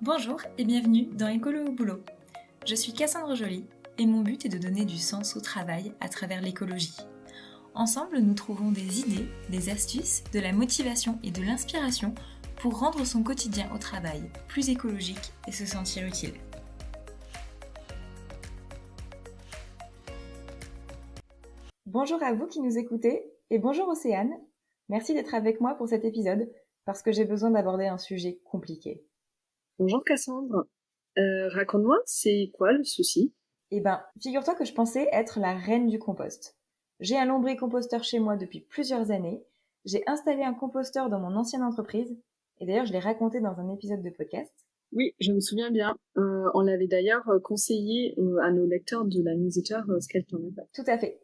Bonjour et bienvenue dans Écolo au boulot. Je suis Cassandre Joly et mon but est de donner du sens au travail à travers l'écologie. Ensemble, nous trouvons des idées, des astuces, de la motivation et de l'inspiration pour rendre son quotidien au travail plus écologique et se sentir utile. Bonjour à vous qui nous écoutez et bonjour Océane. Merci d'être avec moi pour cet épisode parce que j'ai besoin d'aborder un sujet compliqué. Bonjour Cassandre, raconte-moi, c'est quoi le souci? Figure-toi que je pensais être la reine du compost. J'ai un lombricomposteur chez moi depuis plusieurs années, j'ai installé un composteur dans mon ancienne entreprise, et d'ailleurs je l'ai raconté dans un épisode de podcast. Oui, je me souviens bien, on l'avait d'ailleurs conseillé à nos lecteurs de la newsletter Skeleton Impact. Tout à fait.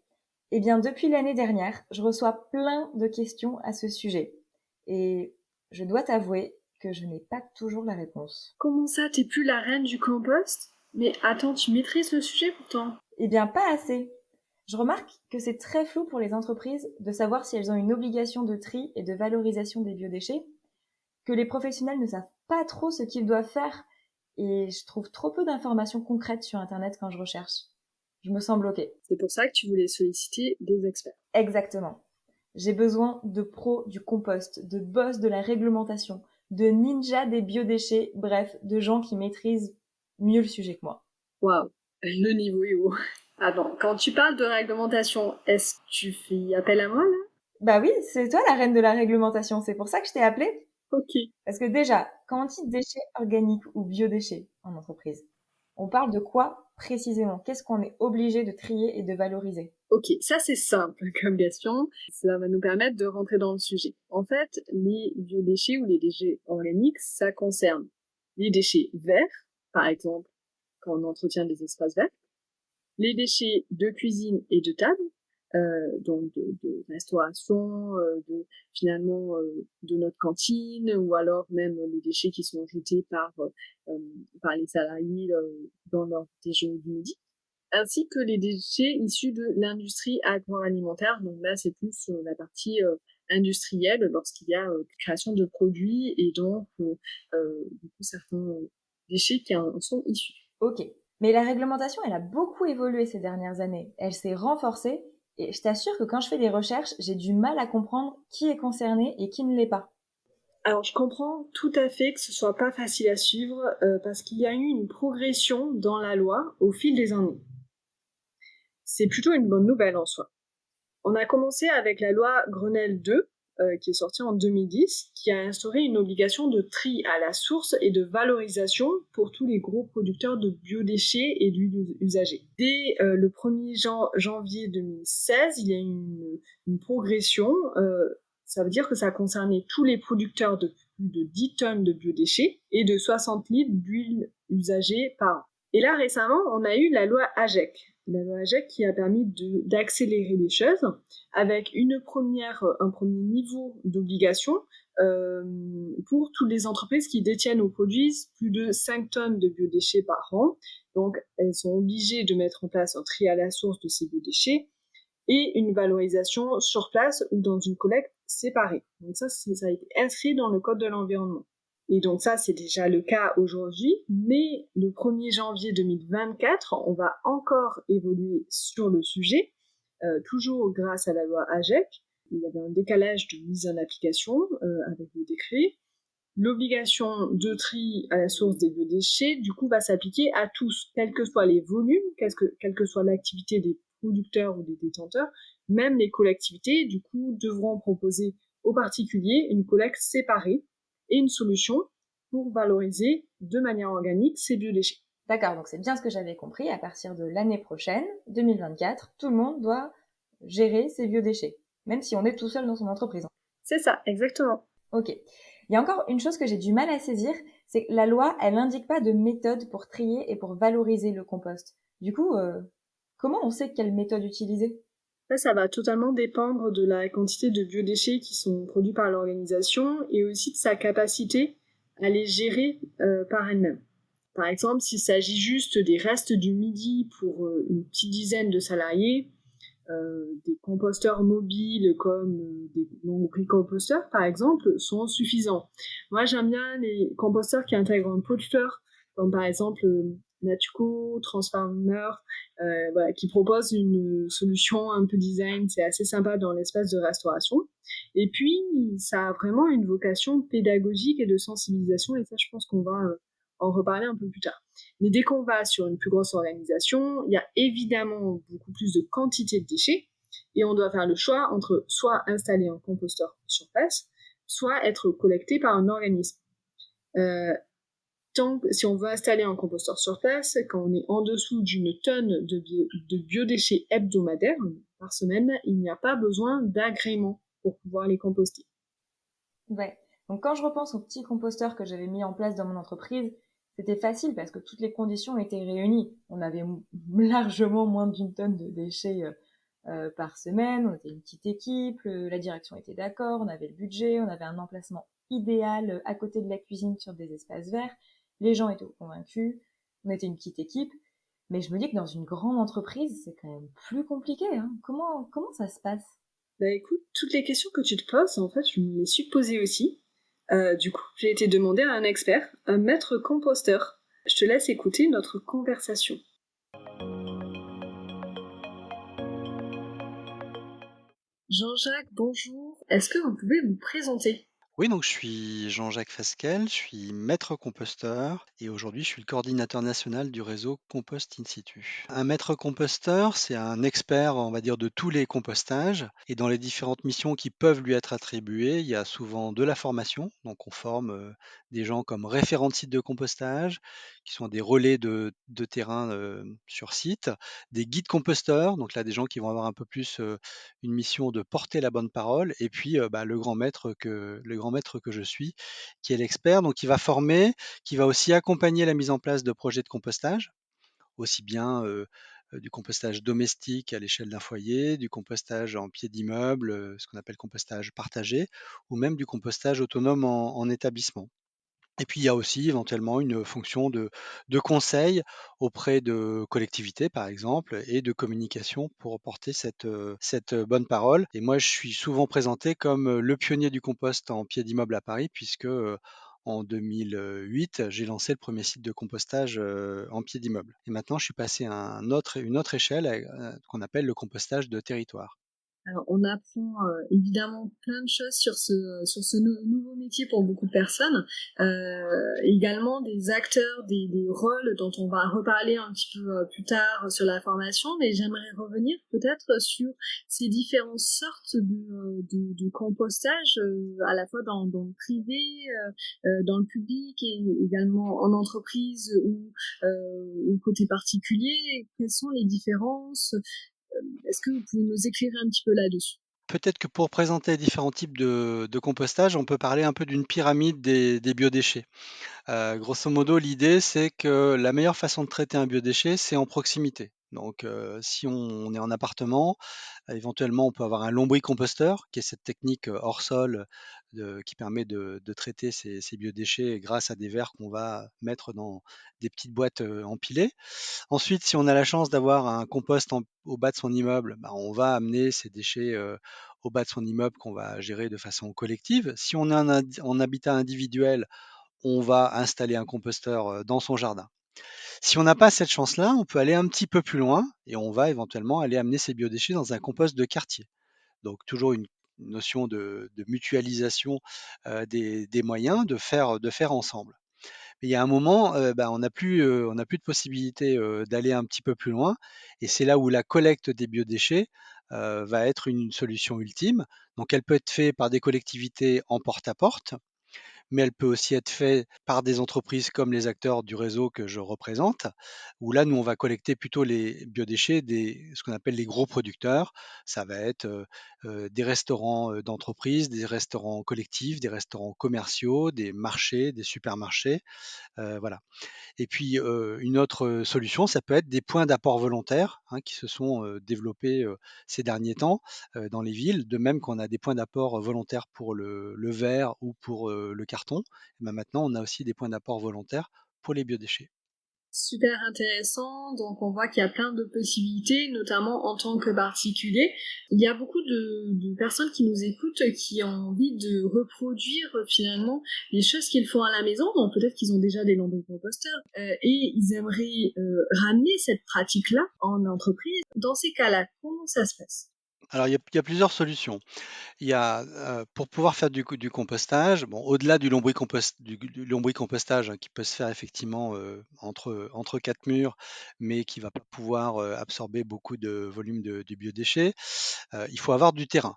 Eh bien, depuis l'année dernière, je reçois plein de questions à ce sujet, et je dois t'avouer que je n'ai pas toujours la réponse. Comment ça, t'es plus la reine du compost? Mais attends, tu maîtrises le sujet pourtant. Eh bien, pas assez. Je remarque que c'est très flou pour les entreprises de savoir si elles ont une obligation de tri et de valorisation des biodéchets, que les professionnels ne savent pas trop ce qu'ils doivent faire, et je trouve trop peu d'informations concrètes sur Internet quand je recherche. Je me sens bloquée. C'est pour ça que tu voulais solliciter des experts. Exactement. J'ai besoin de pros du compost, de boss de la réglementation, de ninjas des biodéchets, bref, de gens qui maîtrisent mieux le sujet que moi. Waouh, le niveau est haut. Attends, quand tu parles de réglementation, est-ce que tu fais appel à moi là? Bah oui, c'est toi la reine de la réglementation, c'est pour ça que je t'ai appelée. Ok. Parce que déjà, quand on dit déchets organiques ou biodéchets en entreprise, on parle de quoi précisément? Qu'est-ce qu'on est obligé de trier et de valoriser? Ok, ça c'est simple comme question. Ça va nous permettre de rentrer dans le sujet. En fait, les biodéchets ou les déchets organiques, ça concerne les déchets verts, par exemple quand on entretient des espaces verts, les déchets de cuisine et de table, donc de restauration, de notre cantine, ou alors même les déchets qui sont jetés par les salariés dans leur déjeuner du midi, ainsi que les déchets issus de l'industrie agroalimentaire. Donc là, c'est plus la partie industrielle lorsqu'il y a création de produits et donc du coup certains déchets qui en sont issus. Ok. Mais la réglementation, elle a beaucoup évolué ces dernières années. Elle s'est renforcée et je t'assure que quand je fais des recherches, j'ai du mal à comprendre qui est concerné et qui ne l'est pas. Alors je comprends tout à fait que ce soit pas facile à suivre parce qu'il y a eu une progression dans la loi au fil des années. C'est plutôt une bonne nouvelle en soi. On a commencé avec la loi Grenelle 2, qui est sortie en 2010, qui a instauré une obligation de tri à la source et de valorisation pour tous les gros producteurs de biodéchets et d'huiles usagées. Dès le 1er janvier 2016, il y a eu une progression. Ça veut dire que ça concernait tous les producteurs de plus de 10 tonnes de biodéchets et de 60 litres d'huile usagée par an. Et là, récemment, on a eu la loi AGEC. La loi AGEC qui a permis d'accélérer les choses avec un premier niveau d'obligation pour toutes les entreprises qui détiennent ou produisent plus de 5 tonnes de biodéchets par an. Donc, elles sont obligées de mettre en place un tri à la source de ces biodéchets et une valorisation sur place ou dans une collecte séparée. Donc ça a été inscrit dans le Code de l'environnement. Et donc ça, c'est déjà le cas aujourd'hui, mais le 1er janvier 2024, on va encore évoluer sur le sujet, toujours grâce à la loi AGEC. Il y avait un décalage de mise en application avec le décret. L'obligation de tri à la source des biodéchets, du coup, va s'appliquer à tous, quels que soient les volumes, quelle que soit l'activité des producteurs ou des détenteurs. Même les collectivités, du coup, devront proposer aux particuliers une collecte séparée et une solution pour valoriser de manière organique ces biodéchets. D'accord, donc c'est bien ce que j'avais compris. À partir de l'année prochaine, 2024, tout le monde doit gérer ses biodéchets, même si on est tout seul dans son entreprise. C'est ça, exactement. Ok. Il y a encore une chose que j'ai du mal à saisir, c'est que la loi, elle n'indique pas de méthode pour trier et pour valoriser le compost. Du coup, comment on sait quelle méthode utiliser? Ça va totalement dépendre de la quantité de biodéchets qui sont produits par l'organisation et aussi de sa capacité à les gérer par elle-même. Par exemple, s'il s'agit juste des restes du midi pour une petite dizaine de salariés, Des composteurs mobiles comme des lombricomposteurs, par exemple, sont suffisants. Moi, j'aime bien les composteurs qui intègrent un pot de fleurs, comme par exemple Natuco, Transformer, voilà, qui proposent une solution un peu design. C'est assez sympa dans l'espace de restauration. Et puis, ça a vraiment une vocation pédagogique et de sensibilisation, et ça, je pense qu'on va en reparler un peu plus tard. Mais dès qu'on va sur une plus grosse organisation, il y a évidemment beaucoup plus de quantité de déchets et on doit faire le choix entre soit installer un composteur sur place, soit être collecté par un organisme. Euh, si on veut installer un composteur sur place, quand on est en dessous d'une tonne de biodéchets hebdomadaires par semaine, il n'y a pas besoin d'agrément pour pouvoir les composter. Ouais. Donc quand je repense au petit composteur que j'avais mis en place dans mon entreprise, c'était facile parce que toutes les conditions étaient réunies. On avait largement moins d'une tonne de déchets par semaine. On était une petite équipe, la direction était d'accord, on avait le budget, on avait un emplacement idéal à côté de la cuisine sur des espaces verts. Les gens étaient convaincus. On était une petite équipe. Mais je me dis que dans une grande entreprise, c'est quand même plus compliqué, hein. Comment ça se passe? Bah écoute, toutes les questions que tu te poses, en fait, je me les suis posées aussi. Du coup, j'ai été demander à un expert, un maître composteur. Je te laisse écouter notre conversation. Jean-Jacques, bonjour. Est-ce que vous pouvez vous présenter? Oui, donc je suis Jean-Jacques Fasquelle, je suis maître composteur et aujourd'hui je suis le coordinateur national du réseau Compost In Situ. Un maître composteur, c'est un expert, on va dire, de tous les compostages et dans les différentes missions qui peuvent lui être attribuées, il y a souvent de la formation, donc on forme des gens comme référents de sites de compostage, qui sont des relais de terrain sur site, des guides composteurs, donc là des gens qui vont avoir un peu plus une mission de porter la bonne parole et puis, le grand maître que je suis, qui est l'expert, donc qui va former, qui va aussi accompagner la mise en place de projets de compostage, aussi bien, du compostage domestique à l'échelle d'un foyer, du compostage en pied d'immeuble, ce qu'on appelle compostage partagé ou même du compostage autonome en établissement. Et puis, il y a aussi éventuellement une fonction de conseil auprès de collectivités, par exemple, et de communication pour porter cette bonne parole. Et moi, je suis souvent présenté comme le pionnier du compost en pied d'immeuble à Paris, puisque en 2008, j'ai lancé le premier site de compostage en pied d'immeuble. Et maintenant, je suis passé à une autre échelle qu'on appelle le compostage de territoire. Alors, on apprend évidemment plein de choses sur ce nouveau métier pour beaucoup de personnes. Également des acteurs, des rôles dont on va reparler un petit peu plus tard sur la formation, mais j'aimerais revenir peut-être sur ces différentes sortes de compostage, à la fois dans le privé, dans le public et également en entreprise ou côté particulier. Quelles sont les différences? Est-ce que vous pouvez nous éclairer un petit peu là-dessus? Peut-être que pour présenter différents types de compostage, on peut parler un peu d'une pyramide des biodéchets. Grosso modo, l'idée, c'est que la meilleure façon de traiter un biodéchet, c'est en proximité. Donc, si on est en appartement, éventuellement, on peut avoir un lombricomposteur, qui est cette technique hors sol qui permet de traiter ces biodéchets grâce à des verres qu'on va mettre dans des petites boîtes empilées. Ensuite, si on a la chance d'avoir un compost au bas de son immeuble, bah, on va amener ces déchets au bas de son immeuble qu'on va gérer de façon collective. Si on est en habitat individuel, on va installer un composteur dans son jardin. Si on n'a pas cette chance-là, on peut aller un petit peu plus loin et on va éventuellement aller amener ces biodéchets dans un compost de quartier. Donc toujours une notion de mutualisation des moyens, de faire ensemble. Mais il y a un moment, on n'a plus de possibilité d'aller un petit peu plus loin et c'est là où la collecte des biodéchets va être une solution ultime. Donc elle peut être faite par des collectivités en porte-à-porte, mais elle peut aussi être faite par des entreprises comme les acteurs du réseau que je représente, où là, nous, on va collecter plutôt les biodéchets ce qu'on appelle les gros producteurs. Ça va être des restaurants d'entreprise, des restaurants collectifs, des restaurants commerciaux, des marchés, des supermarchés. Voilà. Et puis, une autre solution, ça peut être des points d'apport volontaires, hein, qui se sont développés ces derniers temps dans les villes. De même qu'on a des points d'apport volontaires pour le verre ou pour le carton, et ben maintenant on a aussi des points d'apport volontaires pour les biodéchets. Super intéressant, donc on voit qu'il y a plein de possibilités, notamment en tant que particulier. Il y a beaucoup de personnes qui nous écoutent qui ont envie de reproduire finalement les choses qu'ils font à la maison, donc peut-être qu'ils ont déjà des lombricomposteurs et ils aimeraient ramener cette pratique-là en entreprise. Dans ces cas-là, comment ça se passe? Alors, il y a plusieurs solutions. Il y a, pour pouvoir faire du compostage, bon, au-delà du lombricompostage, hein, qui peut se faire effectivement, entre 4 murs, mais qui va pas pouvoir, absorber beaucoup de volume de biodéchets, il faut avoir du terrain.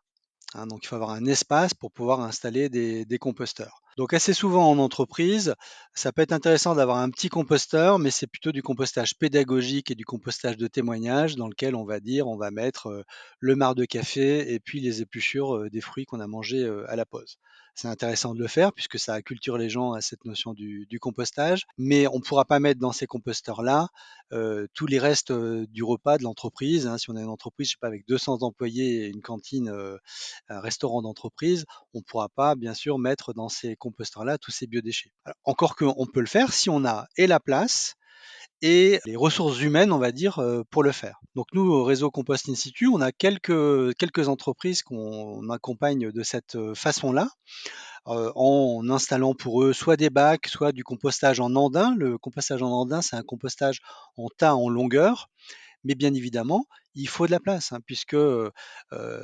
Hein, donc il faut avoir un espace pour pouvoir installer des composteurs. Donc assez souvent en entreprise, ça peut être intéressant d'avoir un petit composteur, mais c'est plutôt du compostage pédagogique et du compostage de témoignage dans lequel on va dire on va mettre le marc de café et puis les épluchures des fruits qu'on a mangés à la pause. C'est intéressant de le faire puisque ça acculture les gens à cette notion du compostage, mais on ne pourra pas mettre dans ces composteurs-là tous les restes du repas de l'entreprise. Hein. Si on a une entreprise, je sais pas, avec 200 employés et une cantine, un restaurant d'entreprise, on ne pourra pas bien sûr mettre dans ces composteurs-là tous ces biodéchets. Alors, encore qu'on peut le faire si on a et la place et les ressources humaines, on va dire, pour le faire. Donc nous, au réseau Compost Institute, on a quelques entreprises qu'on accompagne de cette façon-là, en installant pour eux soit des bacs, soit du compostage en andin. Le compostage en andin, c'est un compostage en tas en longueur, mais bien évidemment, il faut de la place, hein, puisque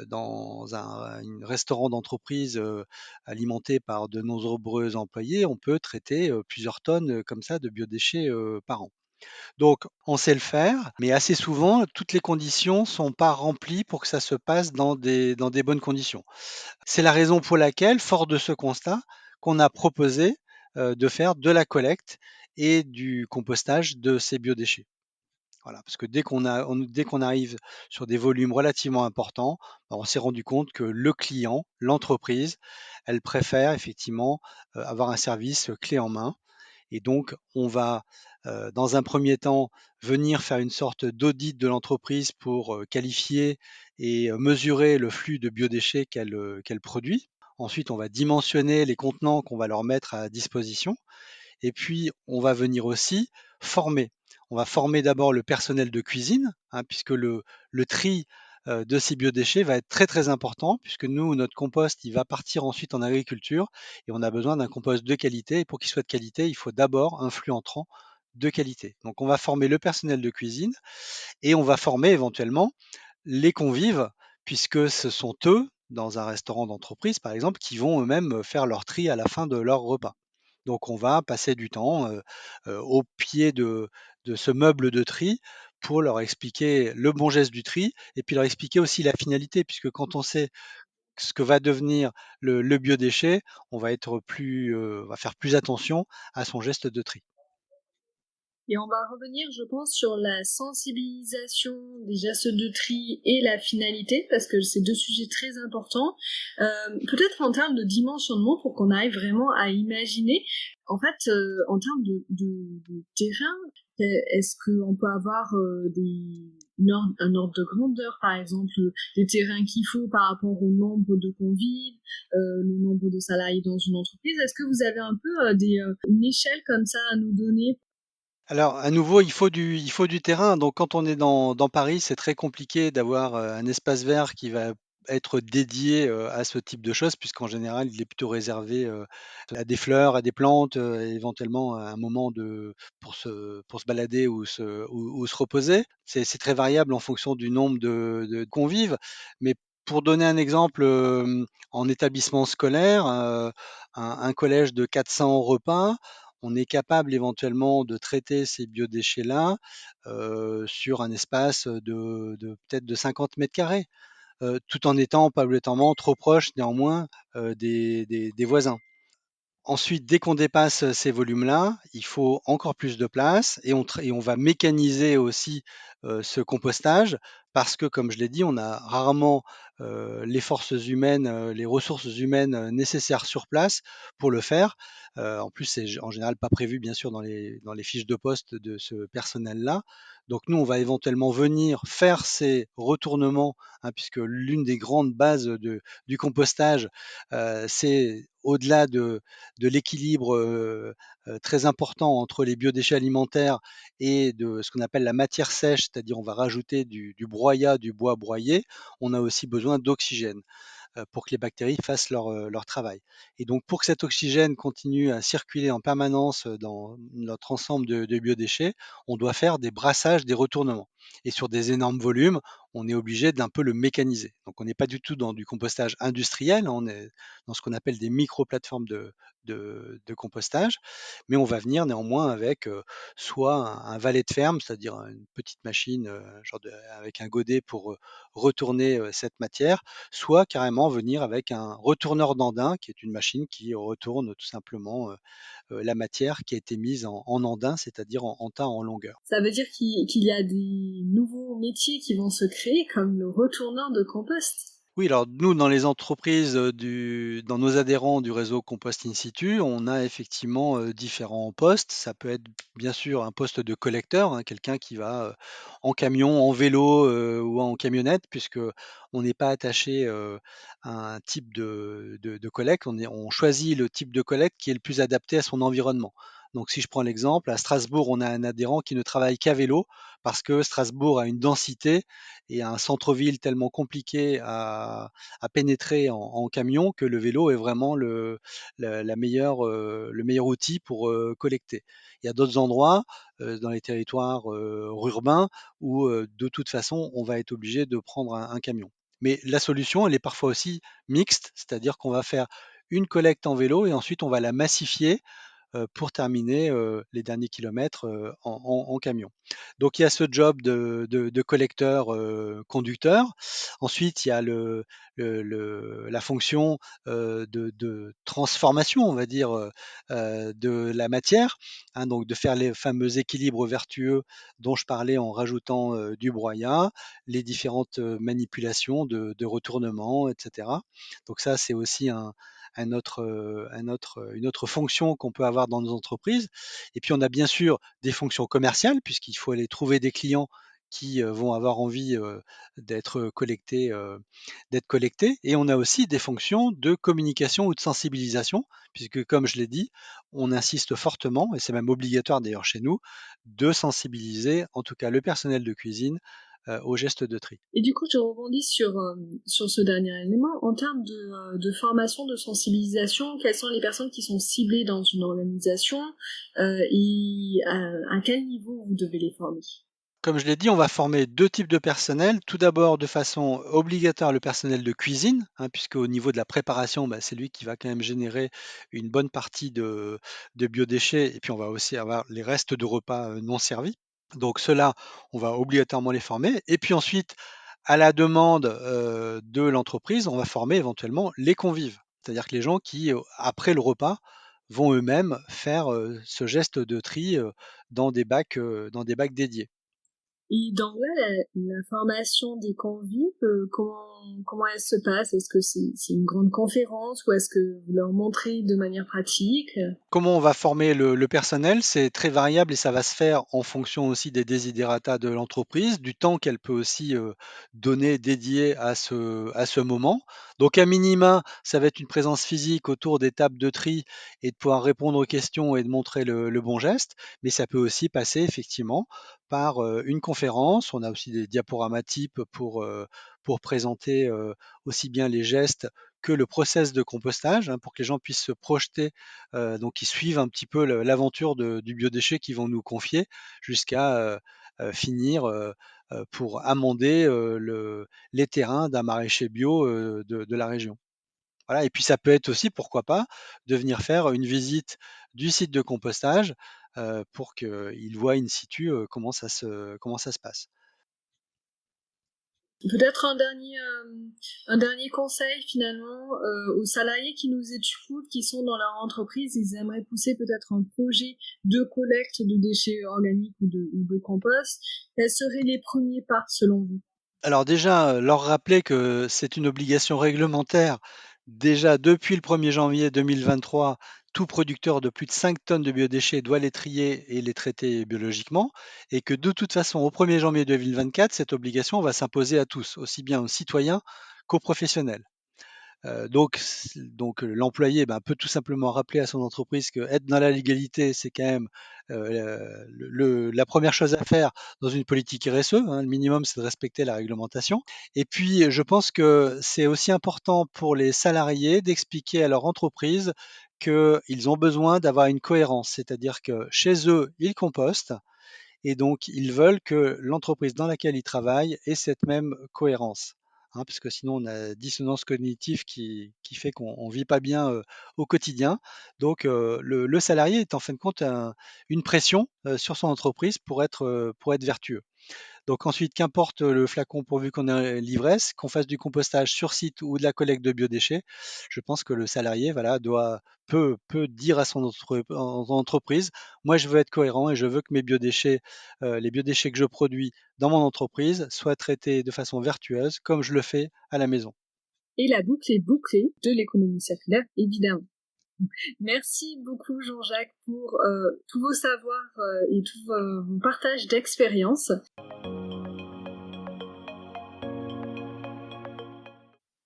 dans un restaurant d'entreprise alimenté par de nombreux employés, on peut traiter plusieurs tonnes comme ça de biodéchets par an. Donc, on sait le faire, mais assez souvent, toutes les conditions ne sont pas remplies pour que ça se passe dans des bonnes conditions. C'est la raison pour laquelle, fort de ce constat, qu'on a proposé de faire de la collecte et du compostage de ces biodéchets. Voilà, parce que dès qu'on arrive sur des volumes relativement importants, bah, on s'est rendu compte que le client, l'entreprise, elle préfère effectivement avoir un service clé en main. Et donc, on va, dans un premier temps, venir faire une sorte d'audit de l'entreprise pour qualifier et mesurer le flux de biodéchets qu'elle produit. Ensuite, on va dimensionner les contenants qu'on va leur mettre à disposition. Et puis, on va venir aussi former. On va former d'abord le personnel de cuisine, hein, puisque le tri de ces biodéchets va être très très important, puisque nous, notre compost, il va partir ensuite en agriculture et on a besoin d'un compost de qualité. Et pour qu'il soit de qualité, il faut d'abord un flux entrant de qualité. Donc, on va former le personnel de cuisine et on va former éventuellement les convives, puisque ce sont eux, dans un restaurant d'entreprise par exemple, qui vont eux-mêmes faire leur tri à la fin de leur repas. Donc on va passer du temps au pied de ce meuble de tri pour leur expliquer le bon geste du tri et puis leur expliquer aussi la finalité, puisque quand on sait ce que va devenir le biodéchet, on va être on va faire plus attention à son geste de tri. Et on va revenir, je pense, sur la sensibilisation des gestes de tri et la finalité, parce que c'est deux sujets très importants. Peut-être en termes de dimensionnement, pour qu'on arrive vraiment à imaginer, en fait, en termes de terrain, est-ce qu'on peut avoir un ordre de grandeur, par exemple, des terrains qu'il faut par rapport au nombre de convives, le nombre de salariés dans une entreprise? Est-ce que vous avez un peu une échelle comme ça à nous donner? Alors, à nouveau, il faut du terrain. Donc, quand on est dans Paris, c'est très compliqué d'avoir un espace vert qui va être dédié à ce type de choses, puisqu'en général, il est plutôt réservé à des fleurs, à des plantes, éventuellement à un moment pour se balader ou se reposer. C'est très variable en fonction du nombre de convives. Mais pour donner un exemple, en établissement scolaire, un collège de 400 repas, on est capable éventuellement de traiter ces biodéchets-là sur un espace de peut-être de 50 mètres carrés, tout en étant pas obligatoirement trop proche néanmoins des voisins. Ensuite, dès qu'on dépasse ces volumes-là, il faut encore plus de place et on va mécaniser aussi ce compostage parce que, comme je l'ai dit, on a rarement les forces humaines, les ressources humaines nécessaires sur place pour le faire. En plus, c'est en général pas prévu, bien sûr, dans les fiches de poste de ce personnel-là. Donc nous, on va éventuellement venir faire ces retournements, hein, puisque l'une des grandes bases du compostage, c'est au-delà de l'équilibre très important entre les biodéchets alimentaires et de ce qu'on appelle la matière sèche, c'est-à-dire on va rajouter du broyat, du bois broyé, on a aussi besoin d'oxygène pour que les bactéries fassent leur travail. Et donc pour que cet oxygène continue à circuler en permanence dans notre ensemble de biodéchets, on doit faire des brassages, des retournements. Et sur des énormes volumes, on est obligé d'un peu le mécaniser. Donc on n'est pas du tout dans du compostage industriel, on est dans ce qu'on appelle des micro-plateformes de compostage, mais on va venir néanmoins avec soit un valet de ferme, c'est-à-dire une petite machine avec un godet pour retourner cette matière, soit carrément venir avec un retourneur d'andin, qui est une machine qui retourne tout simplement la matière qui a été mise en andin, c'est-à-dire en tas en longueur. Ça veut dire qu'il y a des nouveaux métiers qui vont se créer, comme le retourneur de compost. Oui, alors nous, dans les entreprises, dans nos adhérents du réseau Compost In Situ, on a effectivement différents postes. Ça peut être bien sûr un poste de collecteur, hein, quelqu'un qui va en camion, en vélo ou en camionnette, puisque on n'est pas attaché à un type de collecte. On choisit le type de collecte qui est le plus adapté à son environnement. Donc, si je prends l'exemple, à Strasbourg, on a un adhérent qui ne travaille qu'à vélo parce que Strasbourg a une densité et un centre-ville tellement compliqué à pénétrer en camion que le vélo est vraiment le meilleur outil pour collecter. Il y a d'autres endroits dans les territoires urbains où de toute façon on va être obligé de prendre un camion. Mais la solution, elle est parfois aussi mixte, c'est-à-dire qu'on va faire une collecte en vélo et ensuite on va la massifier pour terminer les derniers kilomètres en camion. Donc il y a ce job de collecteur conducteur. Ensuite, il y a la fonction de transformation, on va dire, de la matière, hein, donc de faire les fameux équilibres vertueux dont je parlais en rajoutant du broyat, les différentes manipulations de retournement, etc. Donc ça, c'est aussi une autre fonction qu'on peut avoir dans nos entreprises. Et puis on a bien sûr des fonctions commerciales, puisqu'il faut aller trouver des clients qui vont avoir envie d'être collectés, d'être collectés. Et on a aussi des fonctions de communication ou de sensibilisation, puisque comme je l'ai dit, on insiste fortement, et c'est même obligatoire d'ailleurs chez nous, de sensibiliser en tout cas le personnel de cuisine aux gestes de tri. Et du coup, je rebondis sur ce dernier élément. En termes de formation, de sensibilisation, quelles sont les personnes qui sont ciblées dans une organisation et à quel niveau vous devez les former? Comme je l'ai dit, on va former deux types de personnel. Tout d'abord, de façon obligatoire, le personnel de cuisine, hein, puisque au niveau de la préparation, bah, c'est lui qui va quand même générer une bonne partie de biodéchets. Et puis, on va aussi avoir les restes de repas non servis. Donc, ceux-là, on va obligatoirement les former. Et puis ensuite, à la demande de l'entreprise, on va former éventuellement les convives. C'est-à-dire que les gens qui, après le repas, vont eux-mêmes faire ce geste de tri dans des bacs dédiés. Et dans la formation des convives, comment elle se passe? Est-ce que c'est une grande conférence ou est-ce que vous leur montrez de manière pratique? Comment on va former le personnel? C'est très variable et ça va se faire en fonction aussi des desiderata de l'entreprise, du temps qu'elle peut aussi donner dédié à ce moment. Donc à minima, ça va être une présence physique autour des tables de tri et de pouvoir répondre aux questions et de montrer le bon geste, mais ça peut aussi passer effectivement par une conférence. On a aussi des diaporammatypes pour présenter aussi bien les gestes que le process de compostage, hein, pour que les gens puissent se projeter, donc ils suivent un petit peu l'aventure du biodéchet qu'ils vont nous confier jusqu'à finir pour amender les terrains d'un maraîcher bio de la région. Voilà, et puis ça peut être aussi, pourquoi pas, de venir faire une visite du site de compostage pour qu'ils voient in situ comment ça se passe. Peut-être un dernier conseil finalement aux salariés qui nous écoutent, qui sont dans leur entreprise, ils aimeraient pousser peut-être un projet de collecte de déchets organiques ou de compost. Quels seraient les premiers pas selon vous? Alors déjà, leur rappeler que c'est une obligation réglementaire. Déjà depuis le 1er janvier 2023, tout producteur de plus de 5 tonnes de biodéchets doit les trier et les traiter biologiquement et que de toute façon, au 1er janvier 2024, cette obligation va s'imposer à tous, aussi bien aux citoyens qu'aux professionnels. L'employé peut tout simplement rappeler à son entreprise que être dans la légalité, c'est quand même la première chose à faire dans une politique RSE. Hein. Le minimum, c'est de respecter la réglementation. Et puis, je pense que c'est aussi important pour les salariés d'expliquer à leur entreprise qu'ils ont besoin d'avoir une cohérence, c'est-à-dire que chez eux, ils compostent, et donc ils veulent que l'entreprise dans laquelle ils travaillent ait cette même cohérence. Hein, parce que sinon on a dissonance cognitive qui fait qu'on ne vit pas bien au quotidien. Donc le salarié est en fin de compte une pression sur son entreprise pour être vertueux. Donc ensuite, qu'importe le flacon pourvu qu'on ait l'ivresse, qu'on fasse du compostage sur site ou de la collecte de biodéchets, je pense que le salarié voilà, peut dire à son entreprise, moi je veux être cohérent et je veux que mes biodéchets, les biodéchets que je produis dans mon entreprise soient traités de façon vertueuse comme je le fais à la maison. Et la boucle est bouclée de l'économie circulaire, évidemment. Merci beaucoup Jean-Jacques pour tous vos savoirs et tous vos partages d'expériences.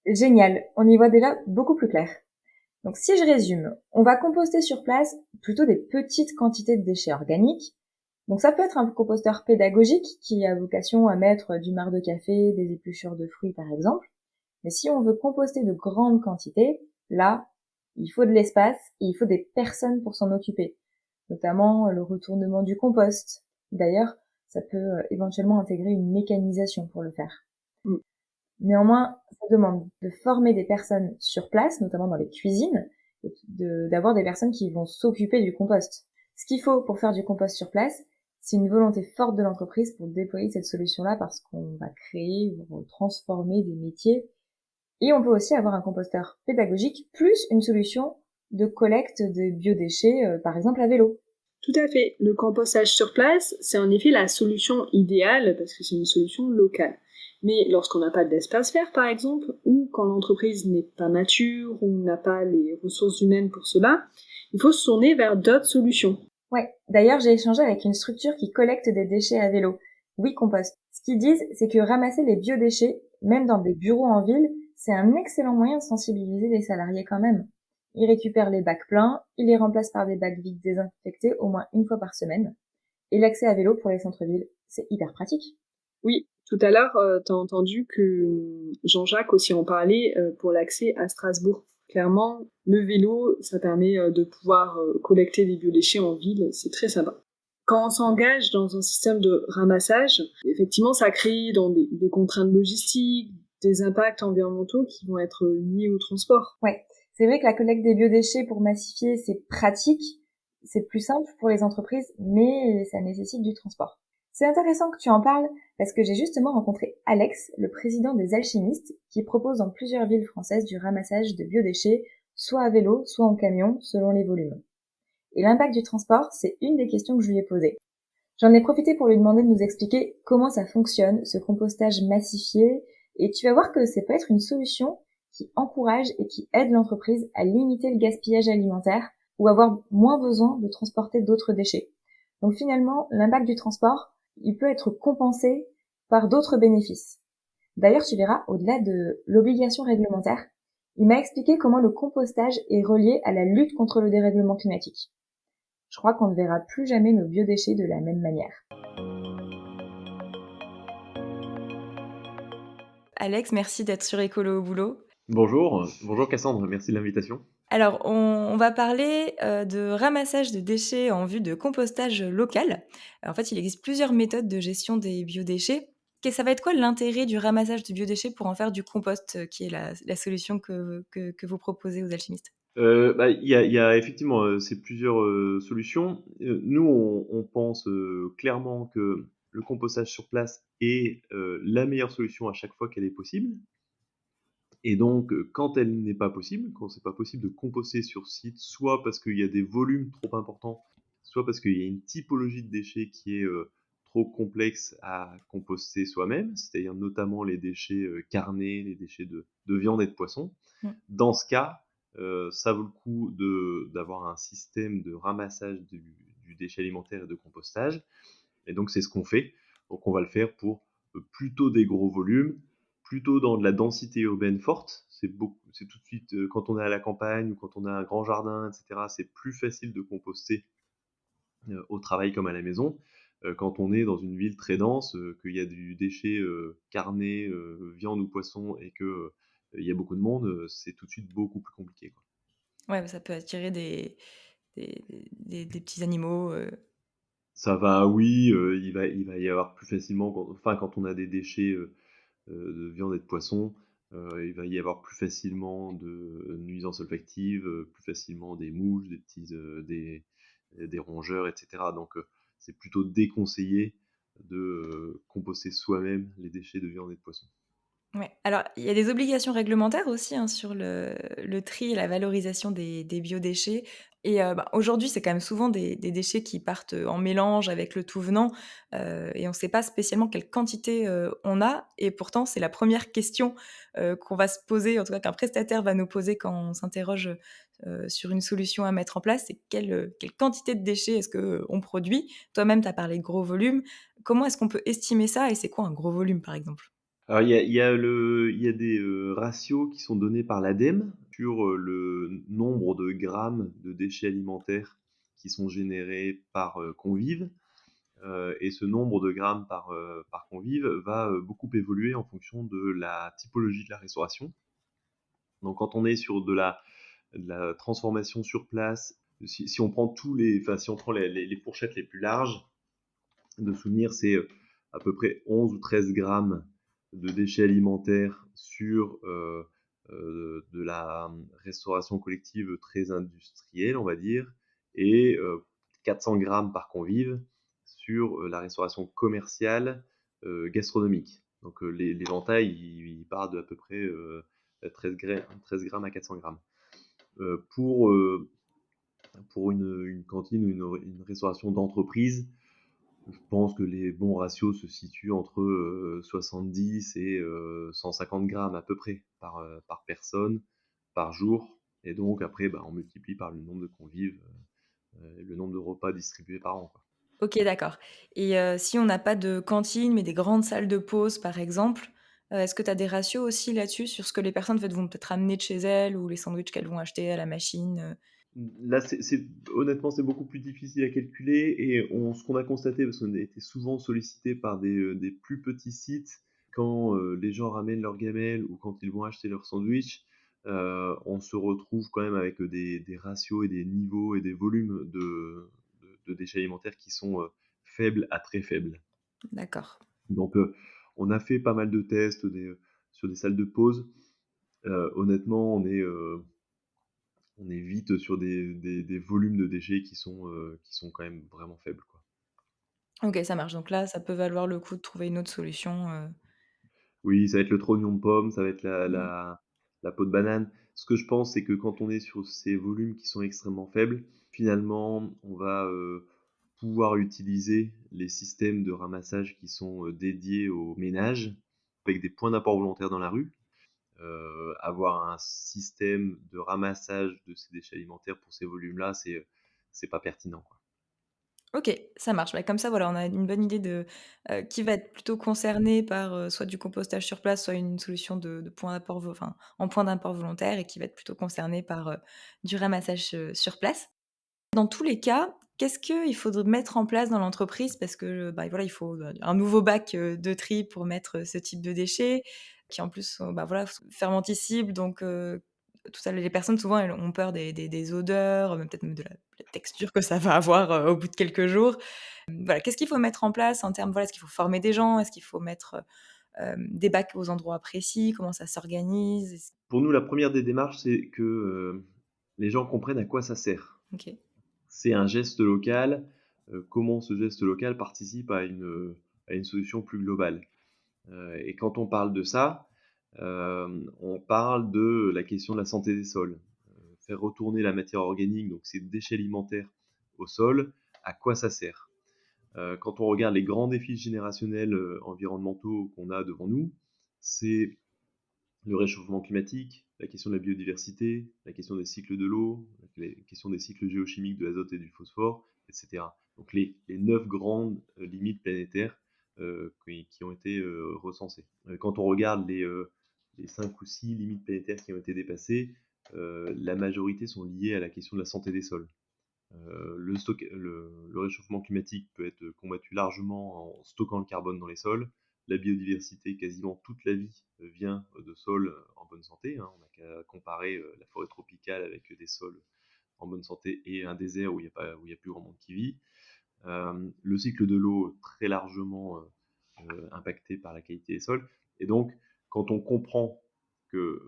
Génial, on y voit déjà beaucoup plus clair. Donc si je résume, on va composter sur place plutôt des petites quantités de déchets organiques. Donc ça peut être un composteur pédagogique qui a vocation à mettre du marc de café, des épluchures de fruits par exemple. Mais si on veut composter de grandes quantités, là, il faut de l'espace et il faut des personnes pour s'en occuper. Notamment le retournement du compost. D'ailleurs, ça peut éventuellement intégrer une mécanisation pour le faire. Néanmoins, ça demande de former des personnes sur place, notamment dans les cuisines, et d'avoir des personnes qui vont s'occuper du compost. Ce qu'il faut pour faire du compost sur place, c'est une volonté forte de l'entreprise pour déployer cette solution-là parce qu'on va créer ou transformer des métiers. Et on peut aussi avoir un composteur pédagogique plus une solution de collecte de biodéchets, par exemple à vélo. Tout à fait. Le compostage sur place, c'est en effet la solution idéale parce que c'est une solution locale. Mais lorsqu'on n'a pas d'espace vert, par exemple, ou quand l'entreprise n'est pas mature ou n'a pas les ressources humaines pour cela, il faut se tourner vers d'autres solutions. Ouais. D'ailleurs, j'ai échangé avec une structure qui collecte des déchets à vélo. Oui, Compost. Ce qu'ils disent, c'est que ramasser les biodéchets, même dans des bureaux en ville, c'est un excellent moyen de sensibiliser les salariés quand même. Ils récupèrent les bacs pleins, ils les remplacent par des bacs vides désinfectés au moins une fois par semaine. Et l'accès à vélo pour les centres-villes, c'est hyper pratique. Oui, tout à l'heure, tu as entendu que Jean-Jacques aussi en parlait pour l'accès à Strasbourg. Clairement, le vélo, ça permet de pouvoir collecter des biodéchets en ville, c'est très sympa. Quand on s'engage dans un système de ramassage, effectivement, ça crée dans des contraintes logistiques, des impacts environnementaux qui vont être liés au transport. Ouais, c'est vrai que la collecte des biodéchets pour massifier, c'est pratique, c'est plus simple pour les entreprises, mais ça nécessite du transport. C'est intéressant que tu en parles parce que j'ai justement rencontré Alex, le président des alchimistes, qui propose dans plusieurs villes françaises du ramassage de biodéchets, soit à vélo, soit en camion, selon les volumes. Et l'impact du transport, c'est une des questions que je lui ai posées. J'en ai profité pour lui demander de nous expliquer comment ça fonctionne, ce compostage massifié, et tu vas voir que ça peut être une solution qui encourage et qui aide l'entreprise à limiter le gaspillage alimentaire ou avoir moins besoin de transporter d'autres déchets. Donc finalement, l'impact du transport, il peut être compensé par d'autres bénéfices. D'ailleurs, tu verras, au-delà de l'obligation réglementaire, il m'a expliqué comment le compostage est relié à la lutte contre le dérèglement climatique. Je crois qu'on ne verra plus jamais nos biodéchets de la même manière. Alex, merci d'être sur Écolo au boulot. Bonjour Cassandre, merci de l'invitation. Alors, on va parler de ramassage de déchets en vue de compostage local. En fait, il existe plusieurs méthodes de gestion des biodéchets. Ça va être quoi l'intérêt du ramassage de biodéchets pour en faire du compost, qui est la solution que vous proposez aux alchimistes? Il y a effectivement ces plusieurs solutions. Nous, on pense clairement que le compostage sur place est la meilleure solution à chaque fois qu'elle est possible. Et donc, quand elle n'est pas possible, quand c'est pas possible de composter sur site, soit parce qu'il y a des volumes trop importants, soit parce qu'il y a une typologie de déchets qui est trop complexes à composter soi-même, c'est-à-dire notamment les déchets carnés, les déchets de viande et de poisson. Mm. Dans ce cas, ça vaut le coup d'avoir un système de ramassage du déchet alimentaire et de compostage. Et donc, c'est ce qu'on fait. Donc, on va le faire pour plutôt des gros volumes, plutôt dans de la densité urbaine forte. C'est tout de suite, quand on est à la campagne ou quand on a un grand jardin, etc., c'est plus facile de composter au travail comme à la maison. Quand on est dans une ville très dense, qu'il y a du déchet carné, viande ou poisson, et que il y a beaucoup de monde, c'est tout de suite beaucoup plus compliqué, quoi. Ouais, ça peut attirer des petits animaux. Ça va, oui, il va y avoir plus facilement, quand on a des déchets de viande et de poisson, il va y avoir plus facilement de nuisances olfactives, plus facilement des mouches, des rongeurs, etc. Donc, c'est plutôt déconseillé de composter soi-même les déchets de viande et de poisson. Ouais. Alors, il y a des obligations réglementaires aussi, hein, sur le tri et la valorisation des biodéchets. Et aujourd'hui, c'est quand même souvent des déchets qui partent en mélange avec le tout venant, et on ne sait pas spécialement quelle quantité on a. Et pourtant, c'est la première question qu'on va se poser, en tout cas qu'un prestataire va nous poser quand on s'interroge sur une solution à mettre en place. C'est quelle quantité de déchets est-ce qu'on produit? Toi-même, tu as parlé de gros volumes. Comment est-ce qu'on peut estimer ça et c'est quoi un gros volume, par exemple? Alors, il y a des ratios qui sont donnés par l'ADEME sur le nombre de grammes de déchets alimentaires qui sont générés par convive. Et ce nombre de grammes par convive va beaucoup évoluer en fonction de la typologie de la restauration. Donc, quand on est sur de la transformation sur place, si on prend si on prend les fourchettes les plus larges de souvenirs, c'est à peu près 11 ou 13 grammes de déchets alimentaires sur de la restauration collective très industrielle, on va dire, et 400 grammes par convive sur la restauration commerciale gastronomique. Donc, l'éventail, il part de à peu près 13 grammes à 400 grammes. Pour une cantine ou une restauration d'entreprise, je pense que les bons ratios se situent entre 70 et 150 grammes à peu près par personne, par jour. Et donc après, on multiplie par le nombre de convives, le nombre de repas distribués par an, quoi. OK, d'accord. Et si on n'a pas de cantine, mais des grandes salles de pause, par exemple, est-ce que tu as des ratios aussi là-dessus, sur ce que les personnes, en fait, vont peut-être amener de chez elles ou les sandwichs qu'elles vont acheter à la machine? Là, honnêtement, c'est beaucoup plus difficile à calculer, et ce qu'on a constaté, parce qu'on a été souvent sollicité par des plus petits sites, quand les gens ramènent leurs gamelles ou quand ils vont acheter leur sandwich, on se retrouve quand même avec des ratios et des niveaux et des volumes de déchets alimentaires qui sont faibles à très faibles. D'accord. Donc, on a fait pas mal de tests sur des salles de pause. Honnêtement, on est vite sur des volumes de déchets qui sont quand même vraiment faibles, quoi. OK, ça marche. Donc là, ça peut valoir le coup de trouver une autre solution. Oui, ça va être le trognon de pomme, ça va être la Mmh. la la peau de banane. Ce que je pense, c'est que quand on est sur ces volumes qui sont extrêmement faibles, finalement, on va pouvoir utiliser les systèmes de ramassage qui sont dédiés aux ménages, avec des points d'apport volontaires dans la rue. Avoir un système de ramassage de ces déchets alimentaires pour ces volumes-là, c'est pas pertinent, quoi. OK, ça marche. Bah, comme ça, voilà, on a une bonne idée de, qui va être plutôt concerné par, soit du compostage sur place, soit une solution de point d'apport en point d'apport volontaire et qui va être plutôt concerné par, du ramassage, sur place. Dans tous les cas, qu'est-ce qu'il faudrait mettre en place dans l'entreprise? Parce que, bah, voilà, il faut, un nouveau bac, de tri pour mettre, ce type de déchets, qui en plus sont, bah, voilà, fermentescibles, donc tout ça, les personnes souvent elles ont peur des odeurs, peut-être même de la texture que ça va avoir, au bout de quelques jours. Voilà, qu'est-ce qu'il faut mettre en place en termes, voilà, est-ce qu'il faut former des gens? Est-ce qu'il faut mettre, des bacs aux endroits précis? Comment ça s'organise? Pour nous, la première des démarches, c'est que les gens comprennent à quoi ça sert. OK. C'est un geste local, comment ce geste local participe à une solution plus globale. Et quand on parle de ça, on parle de la question de la santé des sols. Faire retourner la matière organique, donc ces déchets alimentaires, au sol, à quoi ça sert? Quand on regarde les grands défis générationnels environnementaux qu'on a devant nous, c'est le réchauffement climatique, la question de la biodiversité, la question des cycles de l'eau, la question des cycles géochimiques de l'azote et du phosphore, etc. Donc les 9 grandes limites planétaires qui ont été recensées. Quand on regarde les 5 ou 6 limites planétaires qui ont été dépassées, la majorité sont liées à la question de la santé des sols. Le réchauffement climatique peut être combattu largement en stockant le carbone dans les sols. La biodiversité, quasiment toute la vie vient de sols en bonne santé, hein. On n'a qu'à comparer la forêt tropicale avec des sols en bonne santé et un désert où il n'y a plus grand monde qui vit. Le cycle de l'eau très largement impacté par la qualité des sols. Et donc, quand on comprend que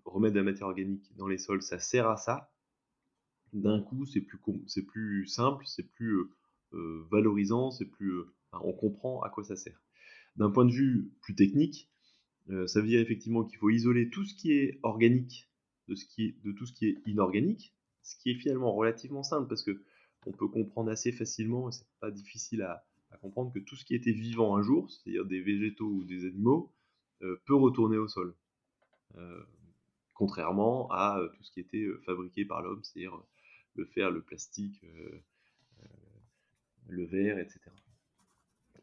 remettre de la matière organique dans les sols, ça sert à ça, d'un coup, c'est plus simple, c'est plus valorisant, enfin, on comprend à quoi ça sert. D'un point de vue plus technique, ça veut dire effectivement qu'il faut isoler tout ce qui est organique de tout ce qui est inorganique, ce qui est finalement relativement simple parce que on peut comprendre assez facilement, et c'est pas difficile à comprendre, que tout ce qui était vivant un jour, c'est-à-dire des végétaux ou des animaux, peut retourner au sol. Euh, Contrairement à tout ce qui était fabriqué par l'homme, c'est-à-dire le fer, le plastique, le verre, etc.